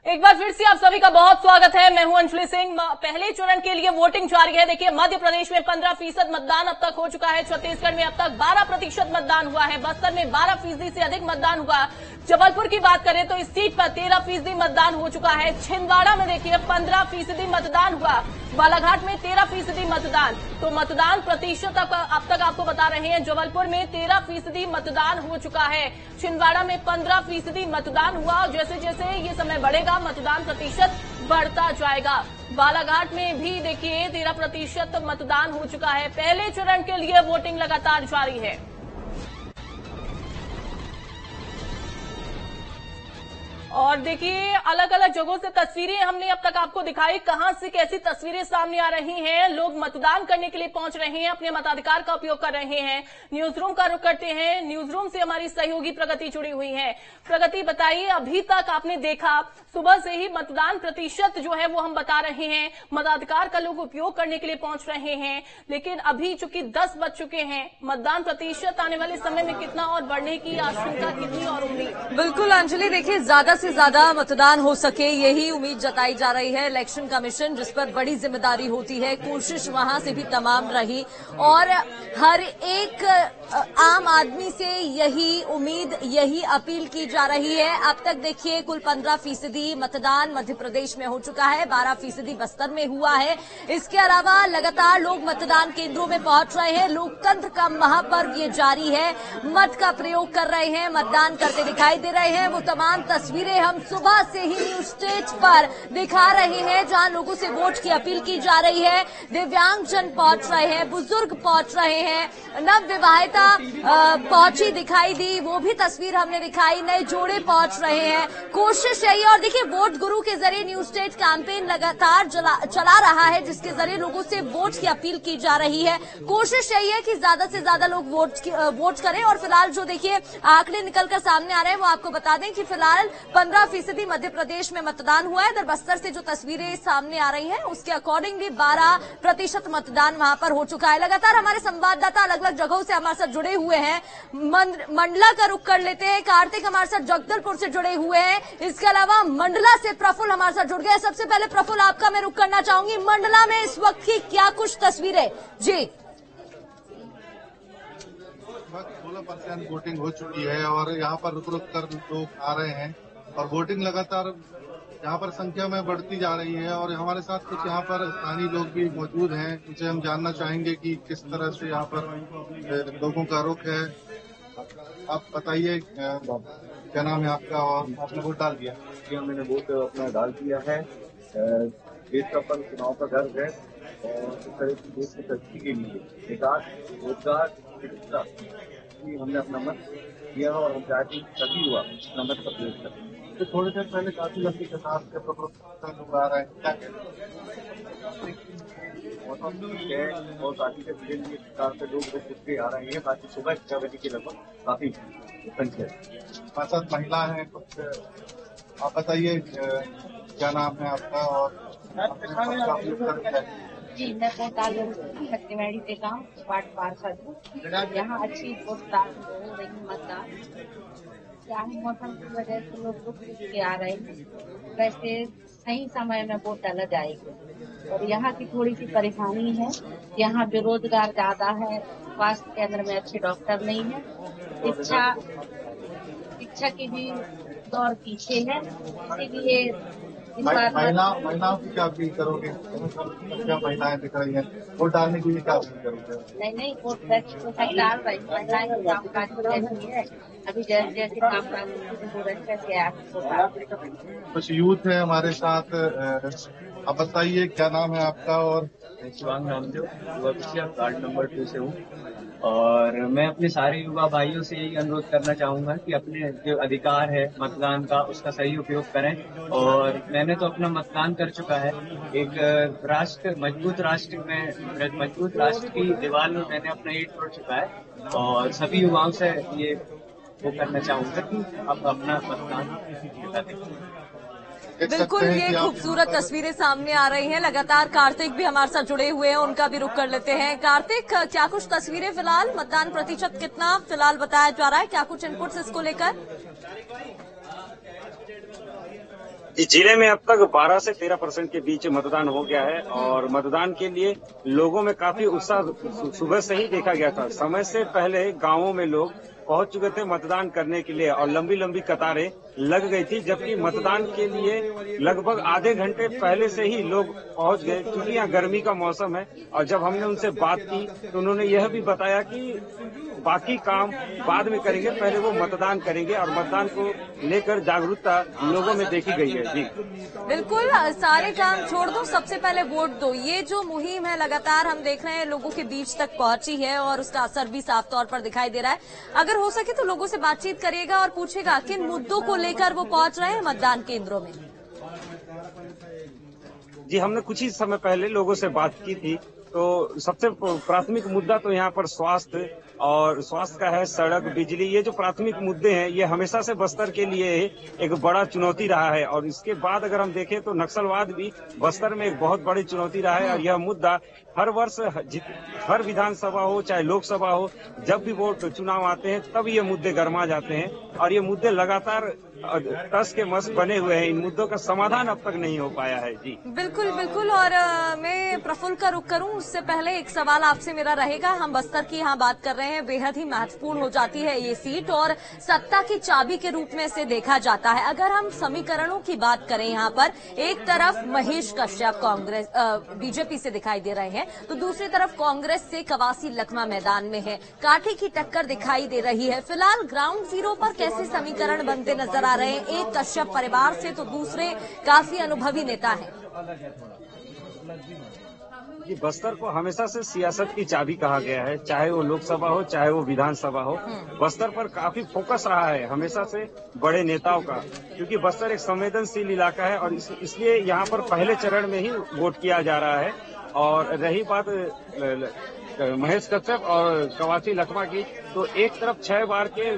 एक बार फिर से आप सभी का बहुत स्वागत है। मैं हूं अंजलि सिंह। पहले चरण के लिए वोटिंग जारी है। देखिए, मध्य प्रदेश में 15% मतदान अब तक हो चुका है। छत्तीसगढ़ में अब तक 12% मतदान हुआ है। बस्तर में 12% से अधिक मतदान हुआ। जबलपुर की बात करें तो इस सीट पर 13% मतदान हो चुका है। छिंदवाड़ा में देखिए 15% मतदान हुआ। बालाघाट में 13% मतदान। तो मतदान प्रतिशत अब तक आपको बता रहे हैं। जबलपुर में 13% मतदान हो चुका है। छिंदवाड़ा में 15% मतदान हुआ और जैसे जैसे ये समय बढ़ेगा मतदान प्रतिशत बढ़ता जाएगा। बालाघाट में भी देखिए 13% मतदान हो चुका है। पहले चरण के लिए वोटिंग लगातार जारी है। और देखिए, अलग अलग जगहों से तस्वीरें हमने अब तक आपको दिखाई। कहां से कैसी तस्वीरें सामने आ रही हैं। लोग मतदान करने के लिए पहुंच रहे हैं, अपने मताधिकार का उपयोग कर रहे हैं। न्यूज रूम का रुख करते हैं। न्यूज रूम से हमारी सहयोगी प्रगति जुड़ी हुई है। प्रगति, बताइए, अभी तक आपने देखा सुबह से ही मतदान प्रतिशत जो है वो हम बता रहे हैं, मताधिकार का लोग उपयोग करने के लिए पहुंच रहे हैं। लेकिन अभी चूंकि 10 बज चुके हैं, मतदान प्रतिशत आने वाले समय में कितना और बढ़ने की आशंका, कितनी और उम्मीद? बिल्कुल अंजलि, देखिए ज्यादा से ज्यादा मतदान हो सके यही उम्मीद जताई जा रही है। इलेक्शन कमीशन जिस पर बड़ी जिम्मेदारी होती है, कोशिश वहां से भी तमाम रही और हर एक आम आदमी से यही उम्मीद, यही अपील की जा रही है। अब तक देखिए कुल 15% मतदान मध्य प्रदेश में हो चुका है, 12% बस्तर में हुआ है। इसके अलावा लगातार लोग मतदान केंद्रों में पहुंच रहे हैं। लोकतंत्र का महापर्व ये जारी है। मत का प्रयोग कर रहे हैं, मतदान करते दिखाई दे रहे हैं। वो तमाम तस्वीरें हम सुबह से ही न्यूज स्टेज पर दिखा रहे हैं, जहां लोगों से वोट की अपील की जा रही है। दिव्यांगजन पहुंच रहे हैं, बुजुर्ग पहुंच रहे हैं, नव विवाहिता पहुंची दिखाई दी, वो भी तस्वीर हमने दिखाई। नए जोड़े पहुंच रहे हैं। कोशिश यही, और देखिए वोट गुरु के जरिए न्यूज स्टेज कैंपेन लगातार चला रहा है, जिसके जरिए लोगों से वोट की अपील की जा रही है। कोशिश यही है कि ज्यादा से ज्यादा लोग वोट करें। और फिलहाल जो देखिए आंकड़े निकलकर सामने आ रहे हैं वो आपको बता दें कि फिलहाल 15% मध्य प्रदेश में मतदान हुआ है। इधर बस्तर से जो तस्वीरें सामने आ रही हैं उसके अकॉर्डिंगली 12% मतदान वहां पर हो चुका है। लगातार हमारे संवाददाता अलग अलग जगहों से हमारे साथ जुड़े हुए हैं। मंडला का रुख कर लेते हैं। कार्तिक हमारे साथ जगदलपुर से जुड़े हुए हैं। इसके अलावा मंडला से प्रफुल्ल हमारे साथ जुड़ गए। सबसे पहले प्रफुल्ल, आपका मैं रुख करना चाहूंगी। मंडला में इस वक्त की क्या कुछ तस्वीरें? जी, 16% वोटिंग हो चुकी है और यहाँ पर रुक रुक कर लोग आ रहे हैं और वोटिंग लगातार यहाँ पर संख्या में बढ़ती जा रही है। और हमारे साथ कुछ यहाँ पर स्थानीय लोग भी मौजूद हैं, उनसे हम जानना चाहेंगे कि किस तरह से यहाँ पर लोगों का रुख है। आप बताइए, क्या नाम है आपका और आपने वोट डाल दिया? मैंने वोट अपना डाल दिया है। देश का पर्व चुनाव का गर्व है और इस तरह की देश की तरक्की के लिए विकास, रोजगार, चिकित्सा की हमने अपना मत दिया और हम चाहते हैं सभी युवा अपना मत का प्रयोग करें। तो थोड़ी देर पहले काफी लंबी कतार से लोग आ रहे हैं, क्या कहते हैं? मौसम ठीक है और काफी धीरे धीरे कतार से लोग रुक आ रहे हैं। बाकी सुबह 6 बजे के लगभग काफी संख्या है। हमारे साथ महिला है कुछ, आप बताइए क्या नाम है आपका और जी, मैं वोट डाल रही से काम वार्ड पार्षद हूँ। यहाँ अच्छी वोट डाल हो रही मतदान। क्या है, मौसम की वजह से लोग रुक के आ रहे हैं। वैसे सही समय में वोट डाला जाएगी। और यहाँ की थोड़ी सी परेशानी है, यहाँ बेरोजगार ज्यादा है, स्वास्थ्य केंद्र में अच्छे डॉक्टर नहीं है, शिक्षा की भी दौर पीछे है। इसीलिए महिलाओं की क्या अपील करोगे? क्या महिलाएं दिख रही हैं, वोट डालने के लिए क्या अपील करोगे? नहीं, वोट तो सही डाल रही, महिलाएं कामकाज जैसी है। अभी जैसे कामकाज कुछ यूथ है हमारे साथ, आप बताइए क्या नाम है आपका? और शिवांग नामदेव, युवा वार्ड नंबर 2 से हूँ। और मैं अपने सारे युवा भाइयों से यही अनुरोध करना चाहूंगा कि अपने जो अधिकार है मतदान का, उसका सही उपयोग करें। और मैंने तो अपना मतदान कर चुका है। एक मजबूत राष्ट्र की दीवार में मैंने अपना ईंट छोड़ चुका है। और सभी युवाओं से ये वो करना चाहूंगा कि आप अपना मतदान दें। बिल्कुल, ये खूबसूरत तस्वीरें सामने आ रही हैं। लगातार कार्तिक भी हमारे साथ जुड़े हुए हैं, उनका भी रुख कर लेते हैं। कार्तिक, क्या कुछ तस्वीरें फिलहाल? मतदान प्रतिशत कितना फिलहाल बताया जा रहा है? क्या कुछ इनपुट्स इसको लेकर? इस जिले में अब तक 12 से 13% के बीच मतदान हो गया है और मतदान के लिए लोगों में काफी उत्साह सुबह से ही देखा गया था। समय से पहले गांवों में लोग पहुंच चुके थे मतदान करने के लिए और लंबी लंबी कतारें लग गई थी, जबकि मतदान के लिए लगभग आधे घंटे पहले से ही लोग पहुंच गए, क्योंकि यहाँ गर्मी का मौसम है। और जब हमने उनसे बात की तो उन्होंने यह भी बताया कि बाकी काम बाद में करेंगे, पहले वो मतदान करेंगे और मतदान को लेकर जागरूकता लोगों में देखी गई है। जी बिल्कुल, सारे काम छोड़ दो, सबसे पहले वोट दो। ये जो मुहिम है लगातार हम देख रहे हैं लोगों के बीच तक पहुंची है और उसका असर भी साफ तौर पर दिखाई दे रहा है। अगर हो सके तो लोगों से बातचीत करिएगा और पूछेगा किन मुद्दों को लेकर वो पहुंच रहे हैं मतदान केंद्रों में। जी, हमने कुछ ही समय पहले लोगों से बात की थी, तो सबसे प्राथमिक मुद्दा तो यहाँ पर स्वास्थ्य का है, सड़क, बिजली। ये जो प्राथमिक मुद्दे हैं ये हमेशा से बस्तर के लिए एक बड़ा चुनौती रहा है। और इसके बाद अगर हम देखें तो नक्सलवाद भी बस्तर में एक बहुत बड़ी चुनौती रहा है। और यह मुद्दा हर वर्ष हर विधानसभा हो चाहे लोकसभा हो, जब भी वोट चुनाव आते हैं तब ये मुद्दे गरमा जाते हैं और ये मुद्दे लगातार टस के मस बने हुए हैं। इन मुद्दों का समाधान अब तक नहीं हो पाया है। जी बिल्कुल बिल्कुल। और मैं प्रफुल्ल का रुख करूं उससे पहले एक सवाल आपसे मेरा रहेगा। हम बस्तर की यहाँ बात कर रहे हैं, बेहद ही महत्वपूर्ण हो जाती है ये सीट और सत्ता की चाबी के रूप में इसे देखा जाता है। अगर हम समीकरणों की बात करें, यहाँ पर एक तरफ महेश कश्यप कांग्रेस बीजेपी से दिखाई दे रहे हैं, तो दूसरी तरफ कांग्रेस से कवासी लखमा मैदान में है। काठी की टक्कर दिखाई दे रही है। फिलहाल ग्राउंड जीरो पर कैसे समीकरण बनते नजर आ रहे हैं? एक कश्यप परिवार से तो दूसरे काफी अनुभवी नेता हैं। ये बस्तर को हमेशा से सियासत की चाबी कहा गया है, चाहे वो लोकसभा हो चाहे वो विधानसभा हो। बस्तर पर काफी फोकस रहा है हमेशा से बड़े नेताओं का, क्योंकि बस्तर एक संवेदनशील इलाका है और इसलिए यहाँ पर पहले चरण में ही वोट किया जा रहा है। और रही बात महेश कश्यप और कवासी लखमा की, तो एक तरफ 6 बार के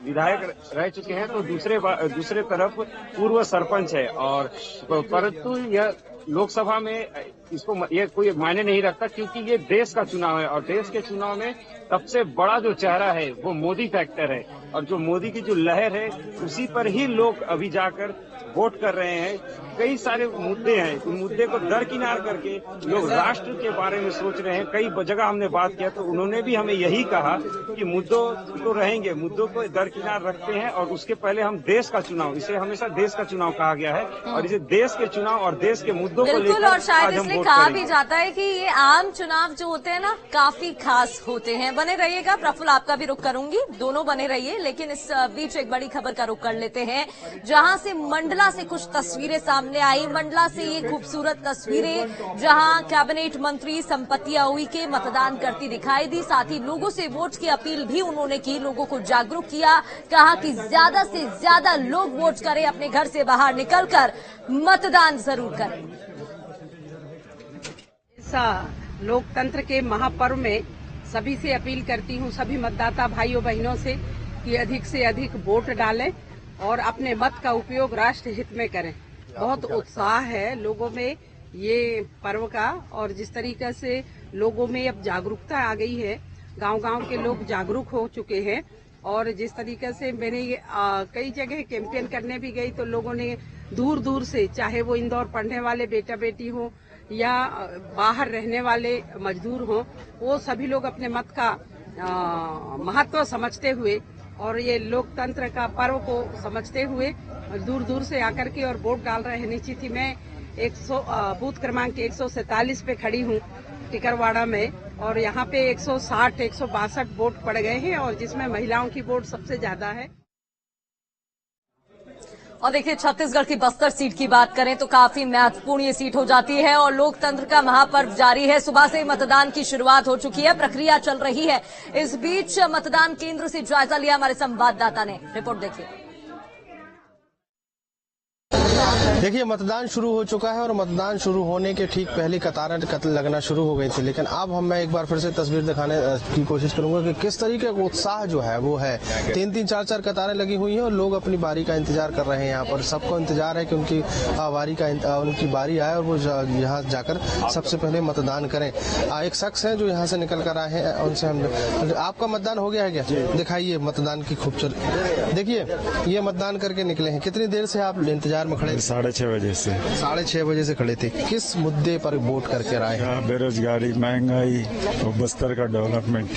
विधायक रह चुके हैं तो दूसरे तरफ पूर्व सरपंच है। और परंतु यह लोकसभा में इसको ये कोई मायने नहीं रखता, क्योंकि ये देश का चुनाव है और देश के चुनाव में सबसे बड़ा जो चेहरा है वो मोदी फैक्टर है। और जो मोदी की जो लहर है उसी पर ही लोग अभी जाकर वोट कर रहे हैं। कई सारे मुद्दे हैं, उन मुद्दे को दरकिनार करके लोग राष्ट्र के बारे में सोच रहे हैं। कई जगह हमने बात किया तो उन्होंने भी हमें यही कहा कि मुद्दों तो रहेंगे, मुद्दों को दरकिनार रखते हैं और उसके पहले हम देश का चुनाव, इसे हमेशा देश का चुनाव कहा गया है और इसे देश के चुनाव और देश के मुद्दों को लेकर और शायद इसलिए कहा भी जाता है कि ये आम चुनाव जो होते हैं ना काफी खास होते हैं। बने रहिएगा प्रफुल्ल, आपका भी रुख करूंगी, दोनों बने रहिए। लेकिन इस बीच एक बड़ी खबर का रुख कर लेते हैं, जहां से मंडला से कुछ तस्वीरें सामने आई। मंडला से ये खूबसूरत तस्वीरें जहां कैबिनेट मंत्री संपत्ति उइके मतदान करती दिखाई दी। साथ ही लोगों से वोट की अपील भी उन्होंने की, लोगों को जागरूक किया, कहा कि ज्यादा से ज्यादा लोग वोट करें, अपने घर से बाहर निकलकर मतदान जरूर करें। लोकतंत्र के महापर्व में सभी से अपील करती हूं, सभी मतदाता भाइयों बहनों से, कि अधिक से अधिक वोट डालें और अपने मत का उपयोग राष्ट्र हित में करें। बहुत उत्साह है लोगों में ये पर्व का और जिस तरीके से लोगों में अब जागरूकता आ गई है, गांव-गांव के लोग जागरूक हो चुके हैं। और जिस तरीके से मैंने कई जगह कैंपेन करने भी गई तो लोगों ने दूर दूर से, चाहे वो इंदौर पढ़ने वाले बेटा बेटी हो या बाहर रहने वाले मजदूर हो, वो सभी लोग अपने मत का महत्व समझते हुए और ये लोकतंत्र का पर्व को समझते हुए दूर दूर से आकर के और वोट डाल रहे हैं। निश्चित ही मैं बूथ क्रमांक 147 पे खड़ी हूँ टिकरवाड़ा में, और यहाँ पे 160-162 वोट पड़ गए हैं और जिसमें महिलाओं की वोट सबसे ज्यादा है। और देखिए, छत्तीसगढ़ की बस्तर सीट की बात करें तो काफी महत्वपूर्ण ये सीट हो जाती है और लोकतंत्र का महापर्व जारी है। सुबह से मतदान की शुरुआत हो चुकी है, प्रक्रिया चल रही है। इस बीच मतदान केंद्र से जायजा लिया हमारे संवाददाता ने, रिपोर्ट देखिए। देखिए, मतदान शुरू हो चुका है और मतदान शुरू होने के ठीक पहले कतारें लगना शुरू हो गई थी, लेकिन अब मैं एक बार फिर से तस्वीर दिखाने की कोशिश करूंगा कि किस तरीके का उत्साह जो है वो है। 3-3, 4-4 कतारें लगी हुई हैं और लोग अपनी बारी का इंतजार कर रहे हैं। यहाँ पर सबको इंतजार है कि उनकी बारी आए और वो यहाँ जाकर सबसे पहले मतदान करें। एक शख्स है जो यहाँ से निकल कर आए हैं, उनसे हम, आपका मतदान हो गया है क्या? दिखाइए मतदान की खूबसूरती। देखिए, ये मतदान करके निकले हैं। कितनी देर से आप इंतजार में खड़े? 3:30 6:30 से। 6:30 बजे से खड़े थे। किस मुद्दे पर वोट करके आए हैं? बेरोजगारी, महंगाई और बस्तर का डेवलपमेंट।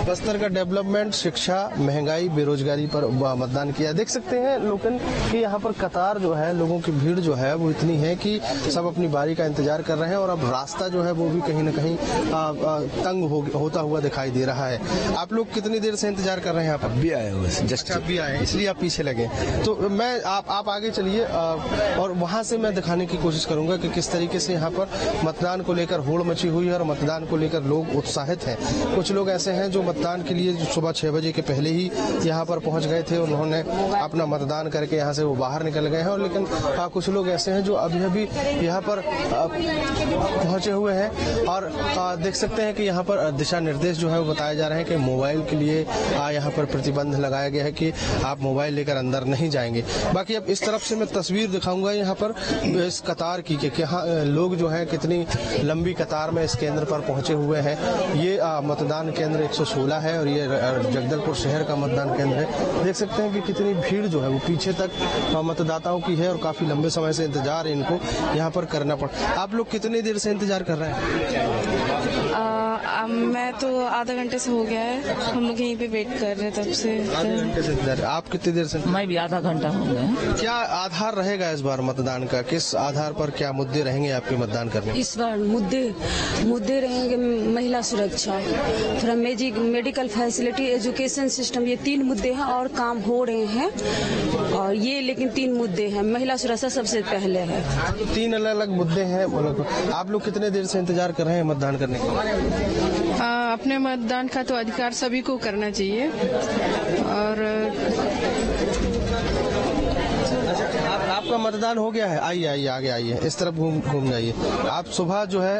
बस्तर का डेवलपमेंट, शिक्षा, महंगाई, बेरोजगारी पर मतदान किया। देख सकते हैं लोगन कि यहाँ पर कतार जो है, लोगों की भीड़ जो है वो इतनी है कि सब अपनी बारी का इंतजार कर रहे हैं और अब रास्ता जो है वो भी कहीं न कहीं तंग होता हुआ दिखाई दे रहा है। आप लोग कितनी देर से इंतजार कर रहे हैं? आप अभी आए हुए, जस्ट अभी आए, इसलिए आप पीछे लगे। तो मैं आप आगे चलिए और वहाँ से मैं दिखाने की कोशिश करूंगा कि किस तरीके से यहाँ पर मतदान को लेकर होड़ मची हुई है और मतदान को लेकर लोग उत्साहित हैं। कुछ लोग ऐसे हैं जो मतदान के लिए सुबह 6 बजे के पहले ही यहाँ पर पहुँच गए थे, उन्होंने अपना मतदान करके यहाँ से वो बाहर निकल गए हैं। और लेकिन कुछ लोग ऐसे हैं जो अभी अभी यहाँ पर पहुँचे हुए हैं और देख सकते हैं कि यहाँ पर दिशा निर्देश जो है वो बताए जा रहे हैं कि मोबाइल के लिए यहाँ पर प्रतिबंध लगाया गया है कि आप मोबाइल लेकर अंदर नहीं जाएंगे। बाकी अब इस तरफ से मैं तस्वीर दिखाऊंगा यहाँ पर इस कतार की कि यहाँ लोग जो है कितनी लंबी कतार में इस केंद्र पर पहुंचे हुए हैं। ये मतदान केंद्र 116 है और ये जगदलपुर शहर का मतदान केंद्र है। देख सकते हैं कि कितनी भीड़ जो है वो पीछे तक मतदाताओं की है और काफी लंबे समय से इंतजार इनको यहाँ पर करना पड़ा। आप लोग कितनी देर से इंतजार कर रहे हैं? मैं तो आधा घंटे से हो गया है, हम लोग यहीं पे वेट कर रहे हैं तब से। आधे घंटे से इंतजार। आप कितनी देर से? मैं भी आधा घंटा हो गया। क्या आधार रहेगा इस बार मतदान का? किस आधार पर क्या मुद्दे रहेंगे आपके मतदान करने? इस बार मुद्दे रहेंगे महिला सुरक्षा, थोड़ा मेडिकल फैसिलिटी, एजुकेशन सिस्टम, ये 3 मुद्दे हैं और काम हो रहे हैं। और ये लेकिन 3 मुद्दे हैं, महिला सुरक्षा सबसे पहले है। 3 अलग अलग मुद्दे हैं। आप लोग कितने देर से इंतजार कर रहे हैं मतदान करने के? अपने मतदान का तो अधिकार सभी को करना चाहिए। और आपका मतदान हो गया है? आइए आगे आइए, इस तरफ घूम जाइए। आप सुबह जो है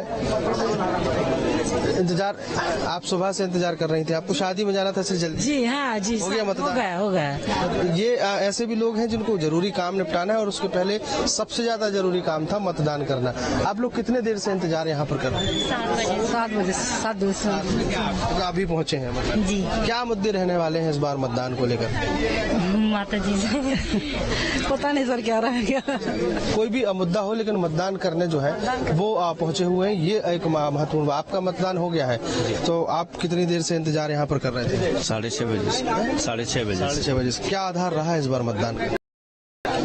आप सुबह से इंतजार कर रही थी। आपको शादी में जाना था सिर्फ जल्दी? जी हाँ, जी हो गया मतदान? हो गया। ये ऐसे भी लोग हैं जिनको जरूरी काम निपटाना है और उसके पहले सबसे ज्यादा जरूरी काम था मतदान करना। आप लोग कितने देर से इंतजार यहाँ पर कर रहे हैं? 7 बजे से। अभी पहुँचे हैं मतलब? जी। क्या मुद्दे रहने वाले हैं इस बार मतदान को लेकर? माता जी पता नहीं सर क्या रहेगा। कोई भी मुद्दा हो, लेकिन मतदान करने जो है वो पहुंचे हुए हैं। ये एक महत्वपूर्ण। आपका मतदान हो गया है, तो आप कितनी देर से इंतजार यहाँ पर कर रहे थे? 6:30 बजे से। 6:30 बजे से। क्या आधार रहा है इस बार मतदान का?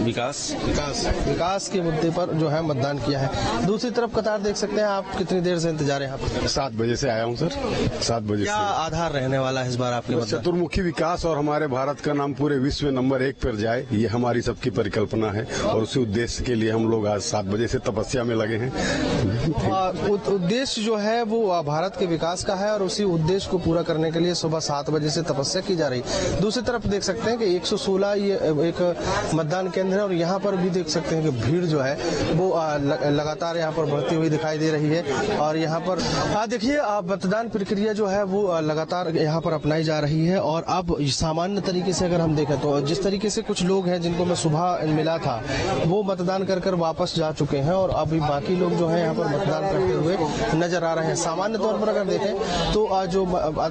विकास के मुद्दे पर जो है मतदान किया है। दूसरी तरफ कतार देख सकते हैं आप। कितनी देर से इंतजार यहाँ पर? 7 बजे से आया हूँ सर, 7 बजे क्या आधार रहने वाला है इस बार आपके मतदान? चतुर्मुखी विकास और हमारे भारत का नाम पूरे विश्व में नंबर 1 पर जाए, ये हमारी सबकी परिकल्पना है और उसी उद्देश्य के लिए हम लोग आज 7 बजे से तपस्या में लगे हैं। उद्देश्य जो है वो भारत के विकास का है और उसी उद्देश्य को पूरा करने के लिए सुबह 7 बजे से तपस्या की जा रही। दूसरी तरफ देख सकते हैं कि 116 ये एक मतदान केंद्र है और यहाँ पर भी देख सकते हैं कि भीड़ जो है वो लगातार यहाँ पर बढ़ती हुई दिखाई दे रही है। और यहाँ पर देखिए मतदान प्रक्रिया जो है वो लगातार यहाँ पर अपनाई जा रही है। और अब सामान्य तरीके से अगर हम देखें तो जिस तरीके से कुछ लोग हैं जिनको मैं सुबह मिला था वो मतदान कर वापस जा चुके हैं और अभी बाकी लोग जो है यहाँ पर मतदान करते हुए नजर आ रहे हैं। सामान्य तौर पर अगर देखें तो जो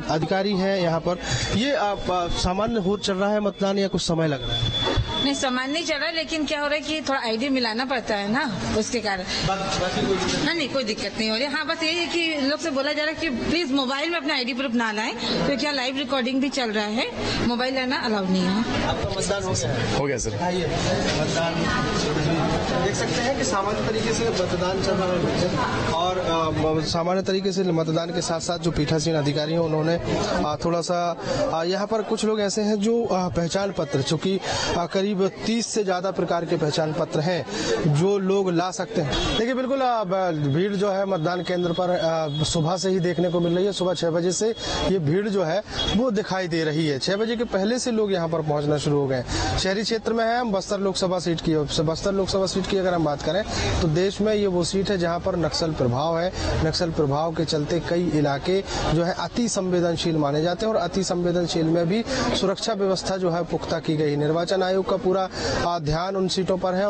अधिकारी है यहाँ पर, ये सामान्य हो चल रहा है मतदान या कुछ समय लग रहा है? नहीं, सामान नहीं चल रहा, लेकिन क्या हो रहा है कि थोड़ा आईडी मिलाना पड़ता है ना, उसके कारण। नहीं, कोई दिक्कत नहीं हो रही। हाँ, बस यही है कि लोग से बोला जा रहा है कि प्लीज मोबाइल में अपना आईडी प्रूफ ना लाएं, तो क्या लाइव रिकॉर्डिंग भी चल रहा है, मोबाइल लाना अलाउड नहीं है। आपका मतदान हो गया सर। मतदान देख सकते हैं कि सामान्य तरीके से मतदान चल रहा है और सामान्य तरीके से मतदान के साथ साथ जो पीठासीन अधिकारी हैं उन्होंने थोड़ा सा यहाँ पर कुछ लोग ऐसे हैं जो पहचान पत्र, चूंकि करीब 30 से ज्यादा प्रकार के पहचान पत्र हैं जो लोग ला सकते हैं। देखिए बिल्कुल भीड़ जो है मतदान केंद्र पर सुबह से ही देखने को मिल रही है। सुबह 6 बजे से ये भीड़ जो है वो दिखाई दे रही है। 6 बजे के पहले से लोग यहाँ पर पहुंचना शुरू हो गए। शहरी क्षेत्र में है, बस्तर लोकसभा सीट की अगर हम बात करें तो देश में ये वो सीट है जहाँ पर नक्सल प्रभाव है। नक्सल प्रभाव के चलते कई इलाके जो है अति संवेदनशील माने जाते हैं और अति संवेदनशील में भी सुरक्षा व्यवस्था जो है पुख्ता की गई। निर्वाचन आयोग का पूरा ध्यान उन सीटों पर है।